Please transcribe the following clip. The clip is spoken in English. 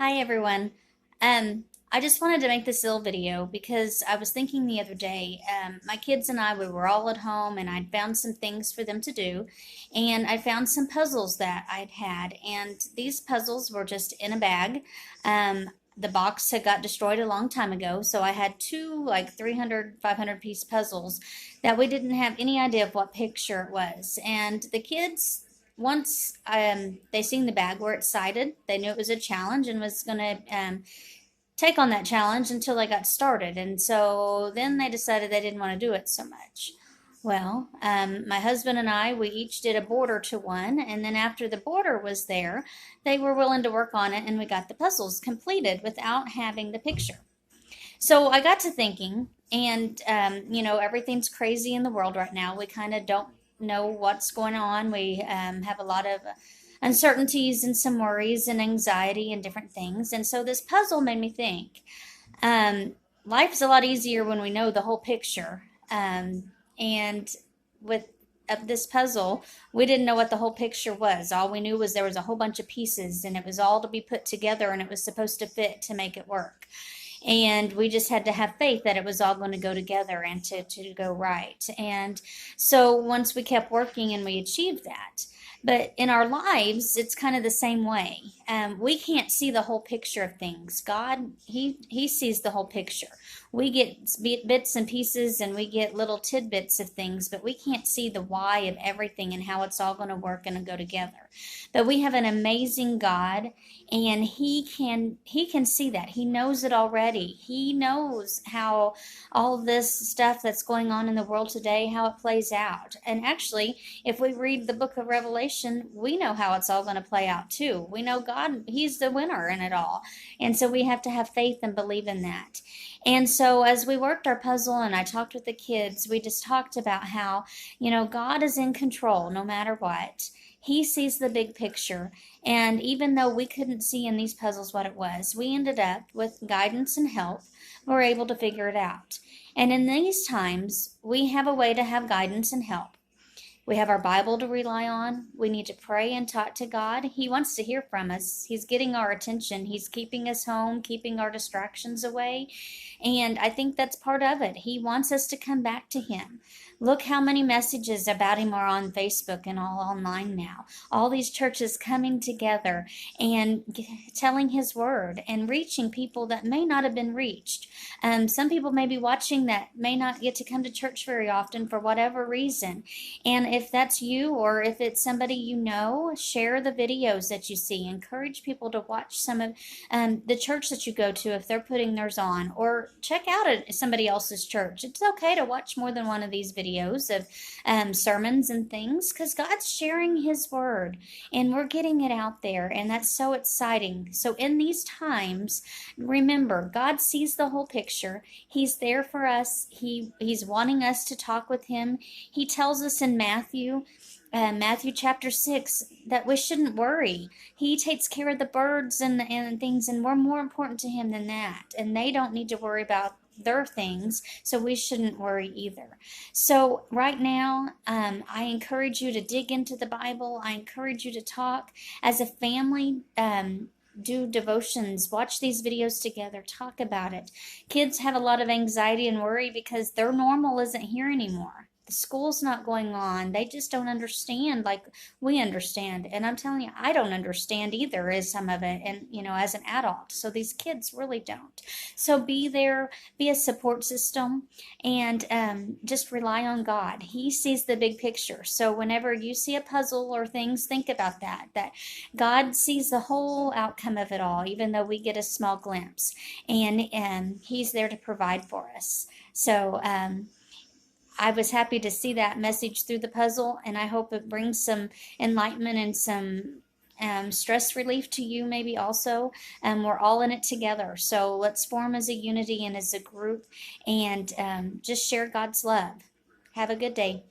Hi everyone. I just wanted to make this little video because I was thinking the other day, my kids and we were all at home and I'd found some things for them to do, and I found some puzzles that I'd had, and these puzzles were just in a bag. The box had got destroyed a long time ago, so I had two like 300, 500 piece puzzles that we didn't have any idea of what picture it was. And the kids, once they seen the bag were excited. They knew it was a challenge and was going to take on that challenge until they got started. And so then they decided they didn't want to do it so much. Well, my husband and we each did a border to one, and then after the border was there, they were willing to work on it, and we got the puzzles completed without having the picture. So I got to thinking, and everything's crazy in the world right now. We kind of don't know what's going on. We have a lot of uncertainties and some worries and anxiety and different things. And so this puzzle made me think. Life's a lot easier when we know the whole picture. And with this puzzle, we didn't know what the whole picture was. All we knew was there was a whole bunch of pieces, and it was all to be put together, and it was supposed to fit to make it work. And we just had to have faith that it was all going to go together and to go right. And so once we kept working and we achieved that. But in our lives, it's kind of the same way. We can't see the whole picture of things. God, He sees the whole picture. We get bits and pieces and we get little tidbits of things, but we can't see the why of everything and how it's all going to work and go together. But we have an amazing God, and He can see that. He knows it already. He knows how all this stuff that's going on in the world today, how it plays out. And actually, if we read the book of Revelation, we know how it's all going to play out too. We know God, He's the winner in it all. And so we have to have faith and believe in that. And so as we worked our puzzle and I talked with the kids, we just talked about how, God is in control no matter what. He sees the big picture. And even though we couldn't see in these puzzles what it was, we ended up with guidance and help. We're able to figure it out. And in these times, we have a way to have guidance and help. We have our Bible to rely on. We need to pray and talk to God. He wants to hear from us. He's getting our attention. He's keeping us home, keeping our distractions away. And I think that's part of it. He wants us to come back to Him. Look how many messages about Him are on Facebook and all online now. All these churches coming together and telling His word and reaching people that may not have been reached. Some people may be watching that may not get to come to church very often for whatever reason. And if that's you or if it's somebody you know, share the videos that you see. Encourage people to watch some of the church that you go to if they're putting theirs on, or check out somebody else's church. It's okay to watch more than one of these videos of sermons and things, because God's sharing His word and we're getting it out there, and that's so exciting. So in these times, remember, God sees the whole picture. He's there for us. He's wanting us to talk with Him. He tells us in Matthew chapter 6, that we shouldn't worry. He takes care of the birds and things, and we're more important to Him than that. And they don't need to worry about their things, so we shouldn't worry either. So right now, I encourage you to dig into the Bible. I encourage you to talk as a family. Do devotions, watch these videos together, talk about it. Kids have a lot of anxiety and worry because their normal isn't here anymore. The school's not going on. They just don't understand like we understand. And I'm telling you, I don't understand either as some of it, and as an adult. So these kids really don't. So be there, be a support system, and just rely on God. He sees the big picture. So whenever you see a puzzle or things, think about that God sees the whole outcome of it all, even though we get a small glimpse. And He's there to provide for us. So I was happy to see that message through the puzzle, and I hope it brings some enlightenment and some stress relief to you maybe also. We're all in it together. So let's form as a unity and as a group, and just share God's love. Have a good day.